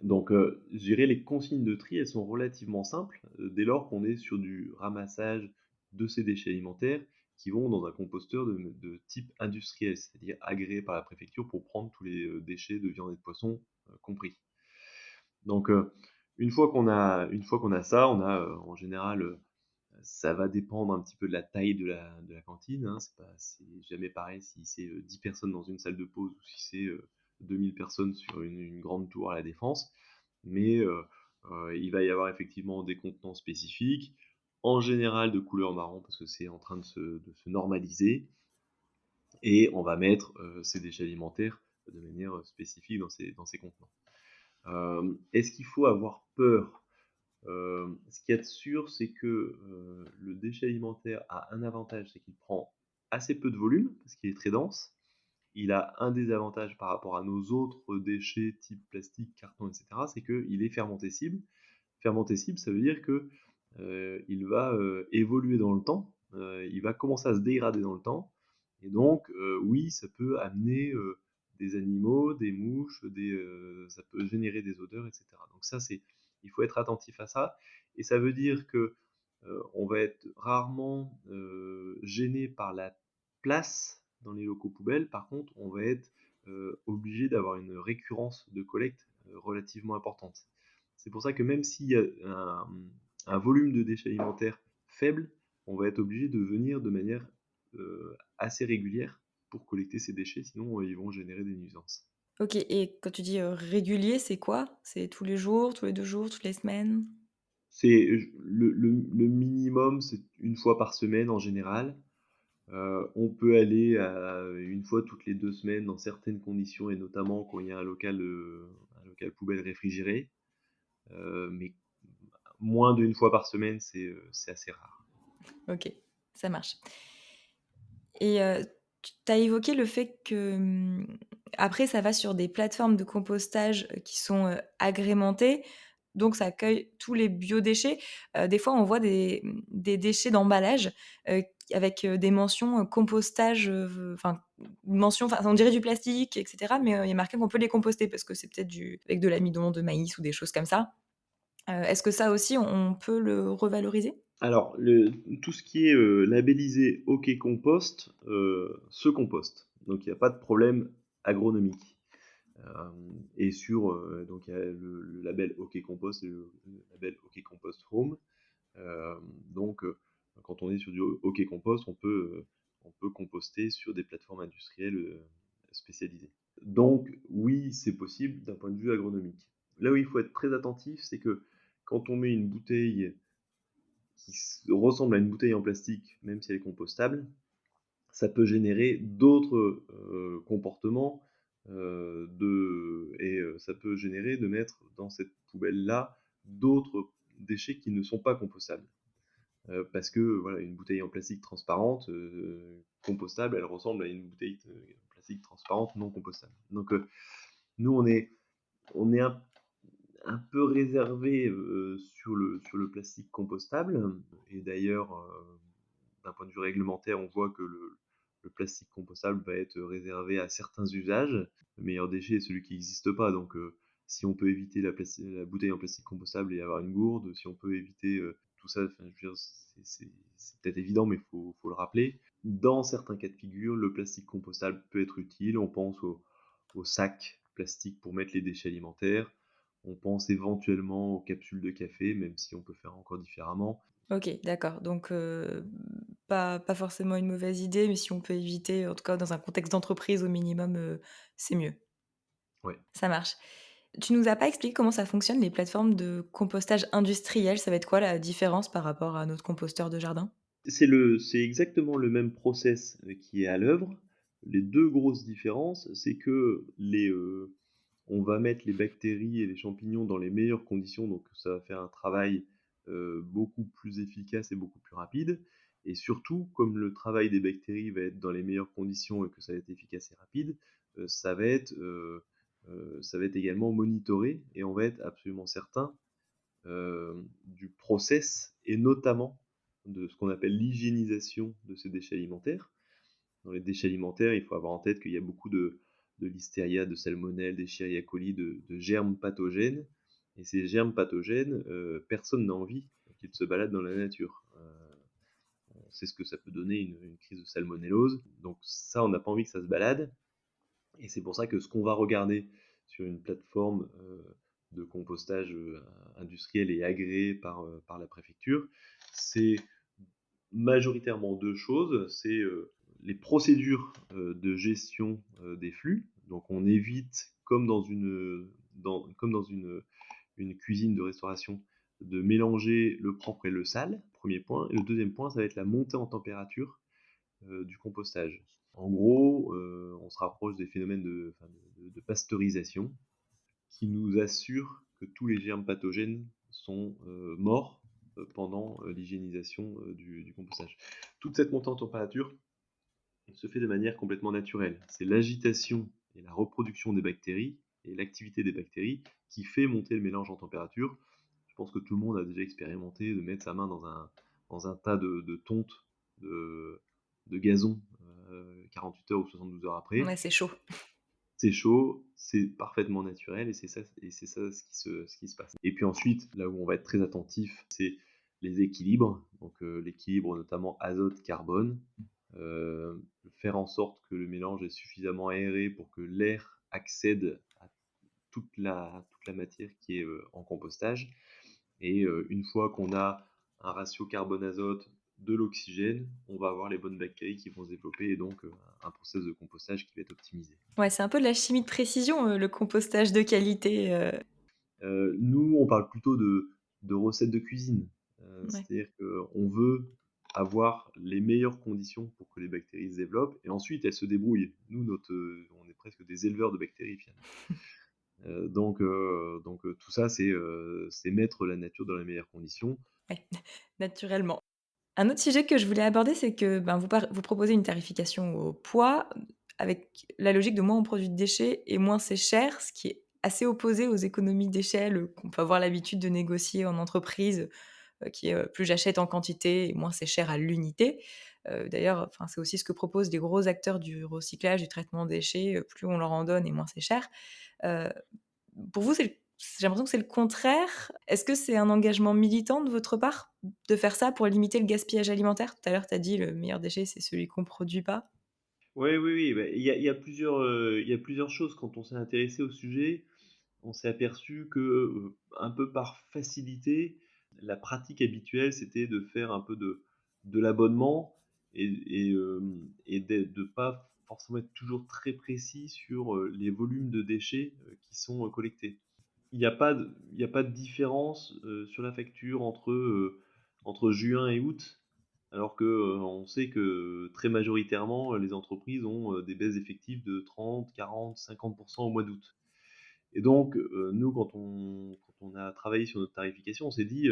Donc, je dirais les consignes de tri, elles sont relativement simples dès lors qu'on est sur du ramassage de ces déchets alimentaires qui vont dans un composteur de type industriel, c'est-à-dire agréé par la préfecture pour prendre tous les déchets de viande et de poisson compris. Donc, une fois qu'on a ça, on a en général, ça va dépendre un petit peu de la taille de la cantine, hein. C'est jamais pareil si c'est 10 personnes dans une salle de pause ou si c'est 2000 personnes sur une grande tour à la Défense. Mais il va y avoir effectivement des contenants spécifiques, en général de couleur marron parce que c'est en train de se normaliser. Et on va mettre ces déchets alimentaires de manière spécifique dans ces contenants. Est-ce qu'il faut avoir peur? Ce qu'il y a de sûr, c'est que le déchet alimentaire a un avantage, c'est qu'il prend assez peu de volume, parce qu'il est très dense. Il a un désavantage par rapport à nos autres déchets type plastique, carton, etc., c'est qu'il est fermentescible. Fermentescible, ça veut dire que il va évoluer dans le temps, il va commencer à se dégrader dans le temps, et donc oui, ça peut amener des animaux, des mouches, ça peut générer des odeurs, etc. Donc ça, il faut être attentif à ça, et ça veut dire que on va être rarement gêné par la place dans les locaux poubelles. Par contre, on va être obligé d'avoir une récurrence de collecte relativement importante. C'est pour ça que même s'il y a un volume de déchets alimentaires faible, on va être obligé de venir de manière assez régulière pour collecter ces déchets, sinon ils vont générer des nuisances. Ok, et quand tu dis régulier, c'est quoi? C'est tous les jours, tous les 2 jours, toutes les semaines? C'est le minimum, c'est une fois par semaine en général. On peut aller à une fois toutes les 2 semaines dans certaines conditions, et notamment quand il y a un local poubelle réfrigéré. Mais moins d'une fois par semaine, c'est assez rare. Ok, ça marche. Et tu as évoqué le fait que après, ça va sur des plateformes de compostage qui sont agrémentées, donc ça accueille tous les biodéchets. Des fois, on voit des déchets d'emballage avec des mentions compostage, enfin, on dirait du plastique, etc. Mais il y a marqué qu'on peut les composter parce que c'est peut-être avec de l'amidon, de maïs ou des choses comme ça. Est-ce que ça aussi, on peut le revaloriser? Alors, tout ce qui est labellisé OK Compost se composte. Donc, il n'y a pas de problème agronomique. Et donc, il y a le label OK Compost et le label OK Compost Home. Donc, quand on est sur du OK Compost, on peut composter sur des plateformes industrielles spécialisées. Donc, oui, c'est possible d'un point de vue agronomique. Là où il faut être très attentif, c'est que quand on met une bouteille qui ressemble à une bouteille en plastique, même si elle est compostable, ça peut générer d'autres comportements et ça peut générer de mettre dans cette poubelle-là d'autres déchets qui ne sont pas compostables. Parce que voilà, une bouteille en plastique transparente, compostable, elle ressemble à une bouteille en plastique transparente non compostable. Donc nous, on est On est un peu réservé sur le plastique compostable. Et d'ailleurs, d'un point de vue réglementaire, on voit que le plastique compostable va être réservé à certains usages. Le meilleur déchet est celui qui n'existe pas. Donc, si on peut éviter la bouteille en plastique compostable et avoir une gourde, si on peut éviter tout ça, enfin, je veux dire, c'est peut-être évident, mais faut le rappeler. Dans certains cas de figure, le plastique compostable peut être utile. On pense aux sacs plastiques pour mettre les déchets alimentaires. On pense éventuellement aux capsules de café, même si on peut faire encore différemment. Ok, d'accord. Donc, pas forcément une mauvaise idée, mais si on peut éviter, en tout cas dans un contexte d'entreprise au minimum, c'est mieux. Ouais. Ça marche. Tu nous as pas expliqué comment ça fonctionne, les plateformes de compostage industriel. Ça va être quoi la différence par rapport à notre composteur de jardin? C'est exactement le même process qui est à l'œuvre. Les deux grosses différences, c'est que on va mettre les bactéries et les champignons dans les meilleures conditions, donc ça va faire un travail beaucoup plus efficace et beaucoup plus rapide. Et surtout, comme le travail des bactéries va être dans les meilleures conditions et que ça va être efficace et rapide, ça va être également monitoré et on va être absolument certain du process et notamment de ce qu'on appelle l'hygiénisation de ces déchets alimentaires. Dans les déchets alimentaires, il faut avoir en tête qu'il y a beaucoup de listeria, de salmonelle, d'escherichia coli, de germes pathogènes. Et ces germes pathogènes, personne n'a envie qu'ils se baladent dans la nature. On sait ce que ça peut donner une crise de salmonellose. Donc ça, on n'a pas envie que ça se balade. Et c'est pour ça que ce qu'on va regarder sur une plateforme de compostage industriel et agréée par la préfecture, c'est majoritairement deux choses. C'est les procédures de gestion des flux. Donc on évite, comme dans une cuisine de restauration, de mélanger le propre et le sale, premier point. Et le deuxième point, ça va être la montée en température du compostage. En gros, on se rapproche des phénomènes de pasteurisation qui nous assurent que tous les germes pathogènes sont morts pendant l'hygiénisation du compostage. Toute cette montée en température se fait de manière complètement naturelle. C'est l'agitation et la reproduction des bactéries et l'activité des bactéries qui fait monter le mélange en température. Je pense que tout le monde a déjà expérimenté de mettre sa main dans un tas de tontes de, de gazon 48 heures ou 72 heures après. Ouais, c'est chaud. C'est chaud, c'est parfaitement naturel et c'est ça ce qui se passe. Et puis ensuite, là où on va être très attentif, c'est les équilibres. Donc l'équilibre notamment azote-carbone. Faire en sorte que le mélange est suffisamment aéré pour que l'air accède à toute la matière qui est en compostage. Et une fois qu'on a un ratio carbone-azote de l'oxygène, on va avoir les bonnes bactéries qui vont se développer et donc un process de compostage qui va être optimisé. Ouais, c'est un peu de la chimie de précision, le compostage de qualité. Nous, on parle plutôt de recettes de cuisine. Ouais. C'est-à-dire qu'on veut avoir les meilleures conditions pour que les bactéries se développent et ensuite elles se débrouillent. Nous, on est presque des éleveurs de bactéries finalement. Donc tout ça, c'est mettre la nature dans les meilleures conditions. Ouais, naturellement. Un autre sujet que je voulais aborder, c'est que ben, vous proposez une tarification au poids avec la logique de moins on produit de déchets et moins c'est cher, ce qui est assez opposé aux économies d'échelle qu'on peut avoir l'habitude de négocier en entreprise, qui est plus j'achète en quantité et moins c'est cher à l'unité. D'ailleurs, enfin, c'est aussi ce que proposent les gros acteurs du recyclage, du traitement des déchets, plus on leur en donne et moins c'est cher. Euh, pour vous, j'ai l'impression que c'est le contraire. Est-ce que c'est un engagement militant de votre part de faire ça pour limiter le gaspillage alimentaire? Tout à l'heure, tu as dit le meilleur déchet, c'est celui qu'on ne produit pas. Oui, oui, oui. Bah, il y a plusieurs choses. Quand on s'est intéressé au sujet, on s'est aperçu que, un peu par facilité, la pratique habituelle, c'était de faire un peu de l'abonnement et de pas forcément être toujours très précis sur les volumes de déchets qui sont collectés. Il y a pas de différence sur la facture entre juin et août, alors que on sait que très majoritairement, les entreprises ont des baisses d'effectifs de 30, 40, 50% au mois d'août. Et donc, nous, quand on a travaillé sur notre tarification, on s'est dit,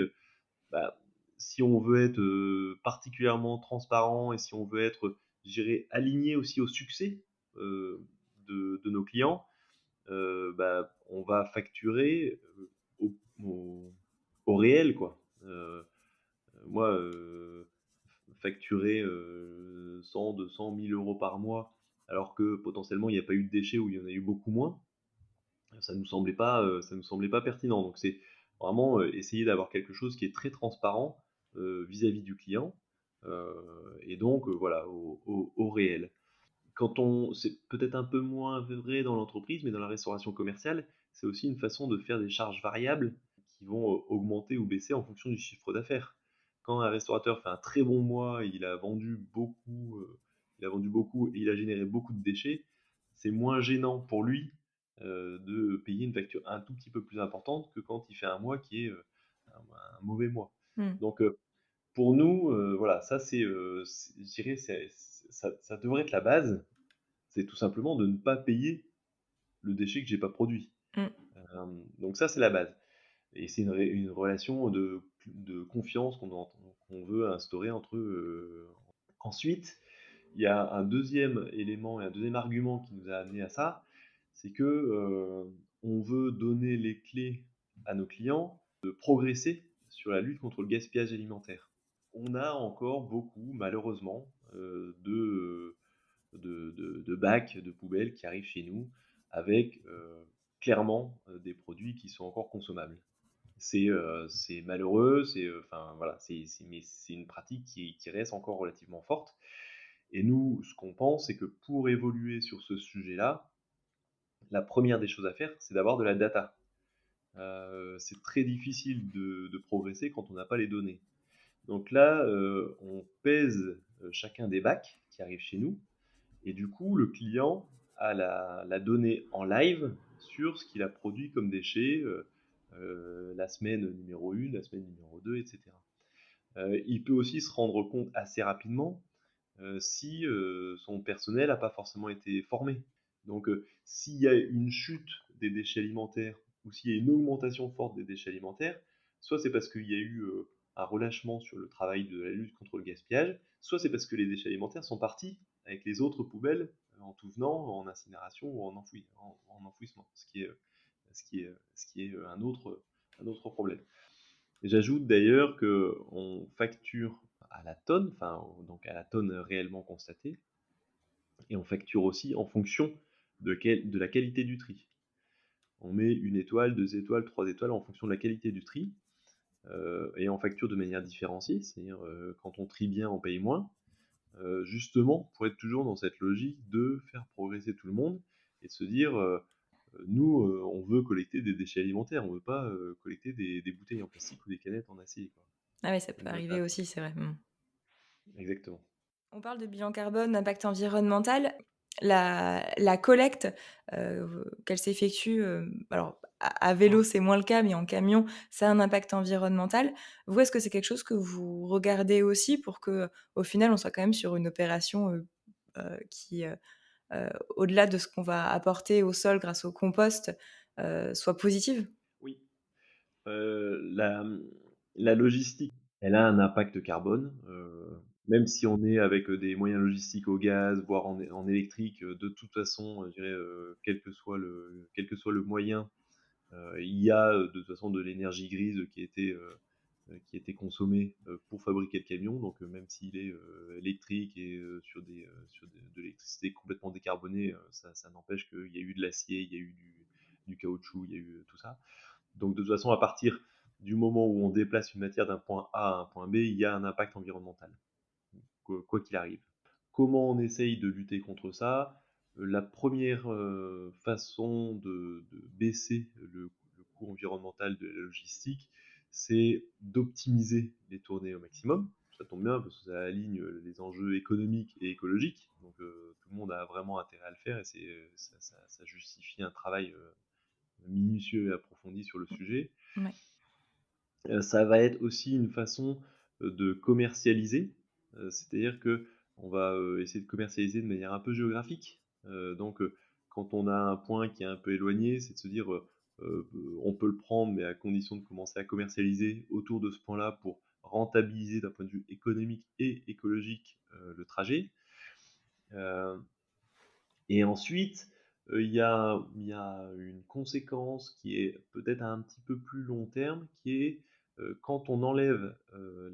bah, si on veut être particulièrement transparent et si on veut être, je dirais, aligné aussi au succès de nos clients, on va facturer au, au- au réel, quoi. Moi, facturer 100, 200, 1000 euros par mois, alors que potentiellement il n'y a pas eu de déchets ou il y en a eu beaucoup moins, ça nous semblait pas pertinent. Donc c'est vraiment essayer d'avoir quelque chose qui est très transparent vis-à-vis du client, et donc voilà, au réel. C'est peut-être un peu moins vrai dans l'entreprise, mais dans la restauration commerciale, c'est aussi une façon de faire des charges variables qui vont augmenter ou baisser en fonction du chiffre d'affaires. Quand un restaurateur fait un très bon mois, il a vendu beaucoup et il a généré beaucoup de déchets, c'est moins gênant pour lui de payer une facture un tout petit peu plus importante que quand il fait un mois qui est un mauvais mois. Hmm. Donc pour nous, voilà, ça je dirais, ça devrait être la base, c'est tout simplement de ne pas payer le déchet que j'ai pas produit. Mm. Donc ça, c'est la base. Et c'est une relation de confiance qu'on veut instaurer entre eux. Ensuite, il y a un deuxième élément et un deuxième argument qui nous a amené à ça, c'est que on veut donner les clés à nos clients de progresser sur la lutte contre le gaspillage alimentaire. On a encore beaucoup, malheureusement, de bacs, de poubelles qui arrivent chez nous avec clairement des produits qui sont encore consommables. C'est malheureux, enfin voilà, mais c'est une pratique qui reste encore relativement forte. Et nous, ce qu'on pense, c'est que pour évoluer sur ce sujet-là, la première des choses à faire, c'est d'avoir de la data. C'est très difficile de progresser quand on n'a pas les données. Donc là, on pèse chacun des bacs qui arrivent chez nous, et du coup, le client a la donnée en live sur ce qu'il a produit comme déchets la semaine numéro 1, la semaine numéro 2, etc. Il peut aussi se rendre compte assez rapidement si son personnel n'a pas forcément été formé. Donc, s'il y a une chute des déchets alimentaires ou s'il y a une augmentation forte des déchets alimentaires, soit c'est parce qu'il y a eu un relâchement sur le travail de la lutte contre le gaspillage, soit c'est parce que les déchets alimentaires sont partis avec les autres poubelles en tout venant, en incinération ou en enfouissement, ce qui est un autre problème. Et j'ajoute d'ailleurs qu'on facture à la tonne, enfin donc à la tonne réellement constatée, et on facture aussi en fonction de la qualité du tri. On met 1 étoile, 2 étoiles, 3 étoiles en fonction de la qualité du tri, et on facture de manière différenciée, c'est-à-dire quand on trie bien, on paye moins, justement pour être toujours dans cette logique de faire progresser tout le monde et de se dire nous, on veut collecter des déchets alimentaires, on veut pas collecter des bouteilles en plastique ou des canettes en acier, quoi. Ah oui, ça peut Donc arriver voilà, aussi, c'est vrai. Mm. exactement. On parle de bilan carbone, d'impact environnemental. La collecte, qu'elle s'effectue, alors à vélo, c'est moins le cas, mais en camion, ça a un impact environnemental. Vous, est-ce que c'est quelque chose que vous regardez aussi pour que, au final, on soit quand même sur une opération qui, au-delà de ce qu'on va apporter au sol grâce au compost, soit positive? Oui. La, la logistique, elle a un impact carbone, même si on est avec des moyens logistiques au gaz, voire en électrique, de toute façon, je dirais, quel que soit le moyen, il y a de toute façon de l'énergie grise qui était consommée pour fabriquer le camion. Donc même s'il est électrique et de l'électricité complètement décarbonée, ça n'empêche qu'il y a eu de l'acier, il y a eu du caoutchouc, il y a eu tout ça. Donc de toute façon, à partir du moment où on déplace une matière d'un point A à un point B, il y a un impact environnemental, quoi qu'il arrive. Comment on essaye de lutter contre ça? La première façon de baisser le coût environnemental de la logistique, c'est d'optimiser les tournées au maximum. Ça tombe bien parce que ça aligne les enjeux économiques et écologiques. Donc tout le monde a vraiment intérêt à le faire et ça justifie un travail minutieux et approfondi sur le sujet. Ouais. Ça va être aussi une façon de commercialiser, c'est-à-dire que on va essayer de commercialiser de manière un peu géographique. Donc, quand on a un point qui est un peu éloigné, c'est de se dire on peut le prendre, mais à condition de commencer à commercialiser autour de ce point-là pour rentabiliser d'un point de vue économique et écologique le trajet. Et ensuite, Il y a une conséquence qui est peut-être à un petit peu plus long terme, qui est, quand on enlève,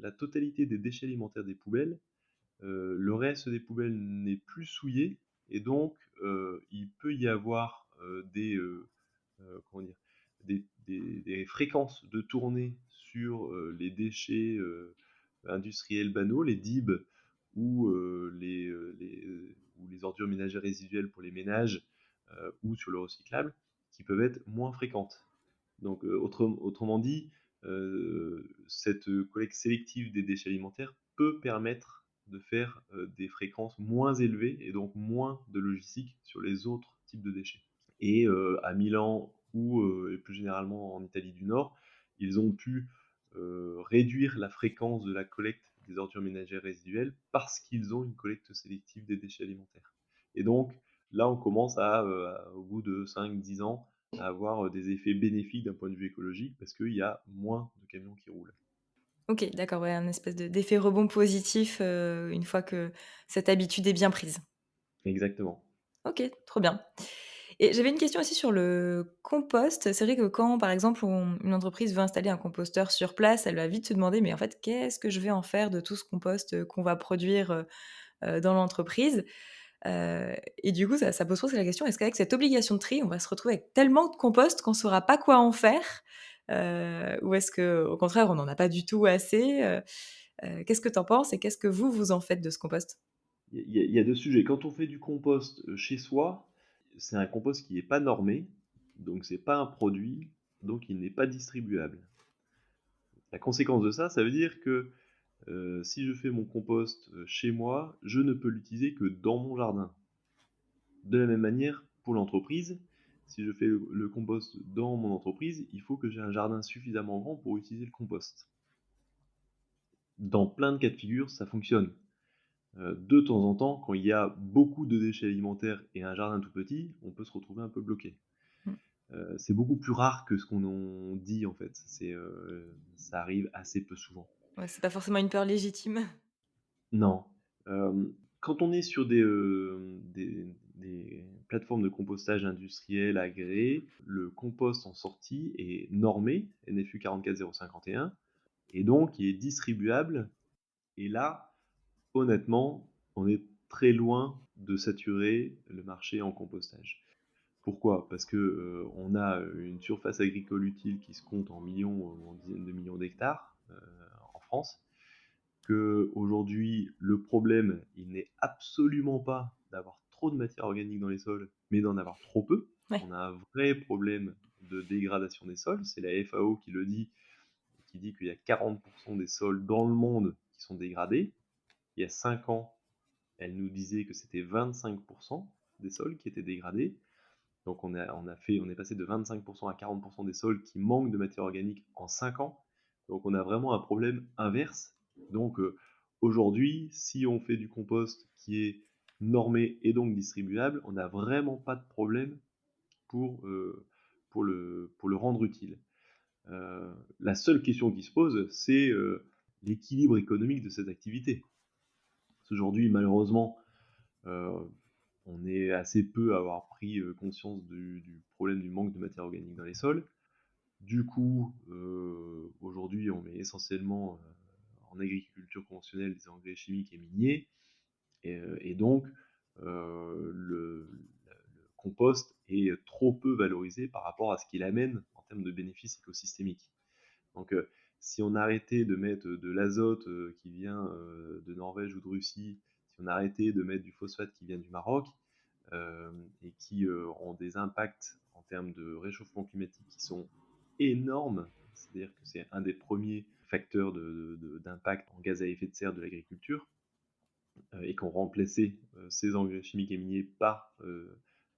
la totalité des déchets alimentaires des poubelles, le reste des poubelles n'est plus souillé et donc il peut y avoir, comment dire? Des fréquences de tournée sur, les déchets, industriels banaux, les DIB ou les ordures ménagères résiduelles pour les ménages, ou sur le recyclable, qui peuvent être moins fréquentes. Donc, autrement dit, cette collecte sélective des déchets alimentaires peut permettre de faire des fréquences moins élevées et donc moins de logistique sur les autres types de déchets. Et à Milan ou et plus généralement en Italie du Nord, ils ont pu réduire la fréquence de la collecte des ordures ménagères résiduelles parce qu'ils ont une collecte sélective des déchets alimentaires. Et donc là, on commence au bout de 5-10 ans, à avoir des effets bénéfiques d'un point de vue écologique parce qu'il y a moins de camions qui roulent. Ok, d'accord, ouais, un espèce d'effet rebond positif une fois que cette habitude est bien prise. Exactement. Ok, trop bien. Et j'avais une question aussi sur le compost. C'est vrai que quand, par exemple, une entreprise veut installer un composteur sur place, elle va vite se demander, mais en fait, qu'est-ce que je vais en faire de tout ce compost qu'on va produire dans l'entreprise? Et du coup, ça pose la question, est-ce qu'avec cette obligation de tri, on va se retrouver avec tellement de compost qu'on ne saura pas quoi en faire? Ou est-ce qu'au contraire, on n'en a pas du tout assez? Qu'est-ce que tu en penses et qu'est-ce que vous en faites de ce compost? Il y a deux sujets. Quand on fait du compost chez soi, c'est un compost qui n'est pas normé, donc c'est pas un produit, donc il n'est pas distribuable. La conséquence de ça, ça veut dire que si je fais mon compost chez moi, je ne peux l'utiliser que dans mon jardin. De la même manière, pour l'entreprise, si je fais le compost dans mon entreprise, il faut que j'ai un jardin suffisamment grand pour utiliser le compost. Dans plein de cas de figure, ça fonctionne. De temps en temps, quand il y a beaucoup de déchets alimentaires et un jardin tout petit, on peut se retrouver un peu bloqué. Mm. C'est beaucoup plus rare que ce qu'on en dit en fait. Ça arrive assez peu souvent. Ouais, c'est pas forcément une peur légitime. Non. Quand on est sur des plateformes de compostage industriel agréées, le compost en sortie est normé, NFU 44051, et donc il est distribuable. Et là, honnêtement, on est très loin de saturer le marché en compostage. Pourquoi? Parce que on a une surface agricole utile qui se compte en millions, en dizaines de millions d'hectares en France. Que aujourd'hui, le problème, il n'est absolument pas d'avoir trop de matière organique dans les sols, mais d'en avoir trop peu. Ouais. On a un vrai problème de dégradation des sols. C'est la FAO qui le dit, qui dit qu'il y a 40% des sols dans le monde qui sont dégradés. Il y a 5 ans, elle nous disait que c'était 25% des sols qui étaient dégradés. Donc on est passé de 25% à 40% des sols qui manquent de matière organique en 5 ans. Donc on a vraiment un problème inverse. Donc aujourd'hui, si on fait du compost qui est normé et donc distribuable, on n'a vraiment pas de problème pour, pour le rendre utile. La seule question qui se pose, c'est l'équilibre économique de cette activité. Aujourd'hui, malheureusement, on est assez peu à avoir pris conscience du problème du manque de matière organique dans les sols. Du coup, aujourd'hui, on met essentiellement en agriculture conventionnelle des engrais chimiques et miniers. Et donc, le compost est trop peu valorisé par rapport à ce qu'il amène en termes de bénéfices écosystémiques. Donc, si on arrêtait de mettre de l'azote qui vient de Norvège ou de Russie, si on arrêtait de mettre du phosphate qui vient du Maroc, et qui ont des impacts en termes de réchauffement climatique qui sont énormes, c'est-à-dire que c'est un des premiers facteurs d'impact en gaz à effet de serre de l'agriculture, et qu'on remplaçait ces engrais chimiques et miniers par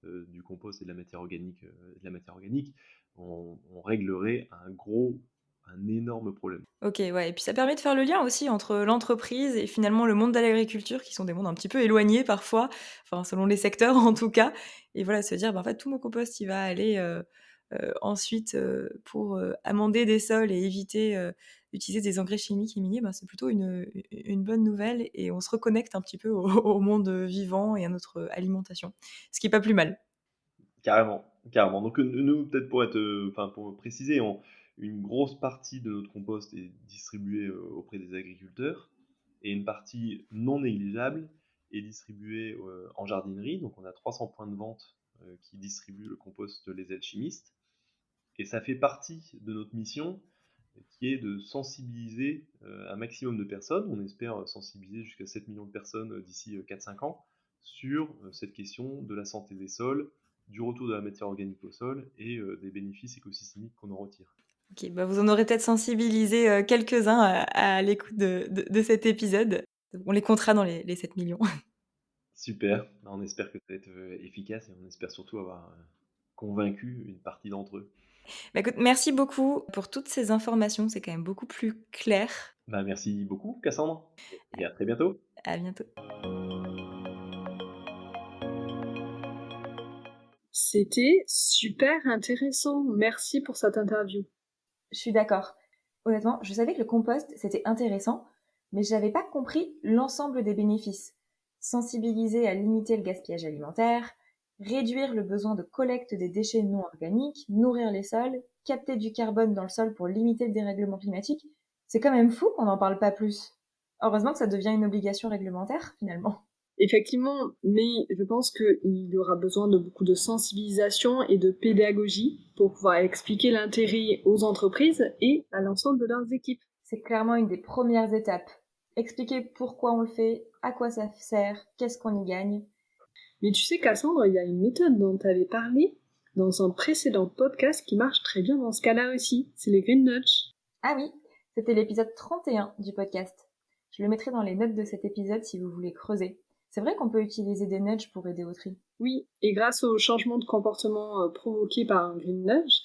du compost et de la matière organique, on réglerait un énorme problème. Ok, ouais. Et puis ça permet de faire le lien aussi entre l'entreprise et finalement le monde de l'agriculture, qui sont des mondes un petit peu éloignés parfois, enfin selon les secteurs en tout cas. Et voilà, se dire, en fait, tout mon compost, il va aller ensuite pour amender des sols et éviter d'utiliser des engrais chimiques et miniers. C'est plutôt une bonne nouvelle et on se reconnecte un petit peu au monde vivant et à notre alimentation, ce qui est pas plus mal. Carrément, carrément. Donc nous, peut-être pour préciser, une grosse partie de notre compost est distribuée auprès des agriculteurs et une partie non négligeable est distribuée en jardinerie. Donc on a 300 points de vente qui distribuent le compost Les Alchimistes. Et ça fait partie de notre mission qui est de sensibiliser un maximum de personnes. On espère sensibiliser jusqu'à 7 millions de personnes d'ici 4-5 ans sur cette question de la santé des sols, du retour de la matière organique au sol et des bénéfices écosystémiques qu'on en retire. Ok, vous en aurez peut-être sensibilisé quelques-uns à l'écoute de cet épisode. On les comptera dans les 7 millions. Super, on espère que ça va être efficace et on espère surtout avoir convaincu une partie d'entre eux. Écoute, merci beaucoup pour toutes ces informations, c'est quand même beaucoup plus clair. Merci beaucoup Cassandre et à très bientôt. À bientôt. C'était super intéressant. Merci pour cette interview. Je suis d'accord. Honnêtement, je savais que le compost, c'était intéressant, mais je n'avais pas compris l'ensemble des bénéfices. Sensibiliser à limiter le gaspillage alimentaire, réduire le besoin de collecte des déchets non organiques, nourrir les sols, capter du carbone dans le sol pour limiter le dérèglement climatique. C'est quand même fou qu'on n'en parle pas plus. Heureusement que ça devient une obligation réglementaire, finalement. Effectivement, mais je pense qu'il y aura besoin de beaucoup de sensibilisation et de pédagogie pour pouvoir expliquer l'intérêt aux entreprises et à l'ensemble de leurs équipes. C'est clairement une des premières étapes. Expliquer pourquoi on le fait, à quoi ça sert, qu'est-ce qu'on y gagne. Mais tu sais, Cassandre, il y a une méthode dont tu avais parlé dans un précédent podcast qui marche très bien dans ce cas-là aussi. C'est les Green Nudge. Ah oui, c'était l'épisode 31 du podcast. Je le mettrai dans les notes de cet épisode si vous voulez creuser. C'est vrai qu'on peut utiliser des nudges pour aider au tri. Oui, et grâce au changement de comportement provoqué par un Green Nudge,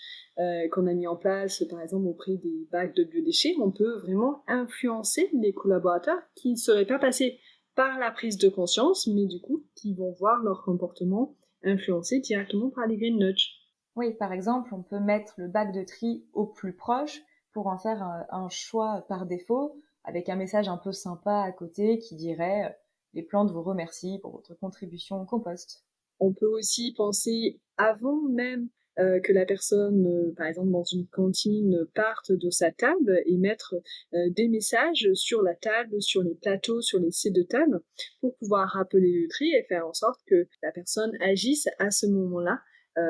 qu'on a mis en place par exemple auprès des bacs de biodéchets, on peut vraiment influencer les collaborateurs qui ne seraient pas passés par la prise de conscience, mais du coup qui vont voir leur comportement influencé directement par les Green Nudge. Oui, par exemple, on peut mettre le bac de tri au plus proche pour en faire un choix par défaut, avec un message un peu sympa à côté qui dirait « Les plantes vous remercient pour votre contribution au compost ». On peut aussi penser avant même que la personne, par exemple dans une cantine, parte de sa table et mettre des messages sur la table, sur les plateaux, sur les sites de table, pour pouvoir rappeler le tri et faire en sorte que la personne agisse à ce moment-là,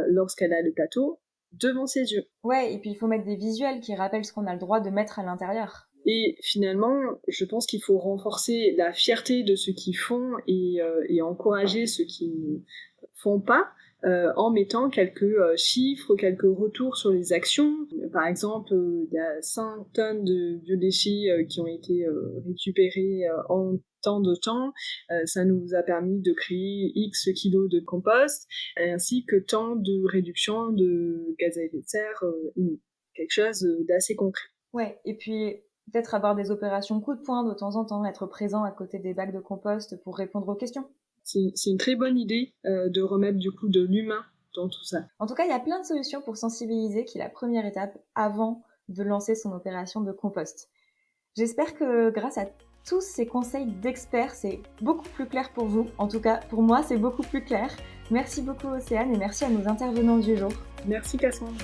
lorsqu'elle a le plateau, devant ses yeux. Ouais, et puis il faut mettre des visuels qui rappellent ce qu'on a le droit de mettre à l'intérieur. Et finalement, je pense qu'il faut renforcer la fierté de ceux qui font et encourager ceux qui ne font pas, en mettant quelques chiffres, quelques retours sur les actions. Par exemple, il y a 5 tonnes de biodéchets qui ont été récupérés en tant de temps. Ça nous a permis de créer X kilos de compost, ainsi que tant de réduction de gaz à effet de serre, quelque chose d'assez concret. Ouais, et puis peut-être avoir des opérations coup de poing de temps en temps, être présent à côté des bacs de compost pour répondre aux questions. C'est une très bonne idée de remettre du coup de l'humain dans tout ça. En tout cas, il y a plein de solutions pour sensibiliser, qui est la première étape avant de lancer son opération de compost. J'espère que grâce à tous ces conseils d'experts, c'est beaucoup plus clair pour vous. En tout cas, pour moi, c'est beaucoup plus clair. Merci beaucoup Océane et merci à nos intervenants du jour. Merci Cassandre.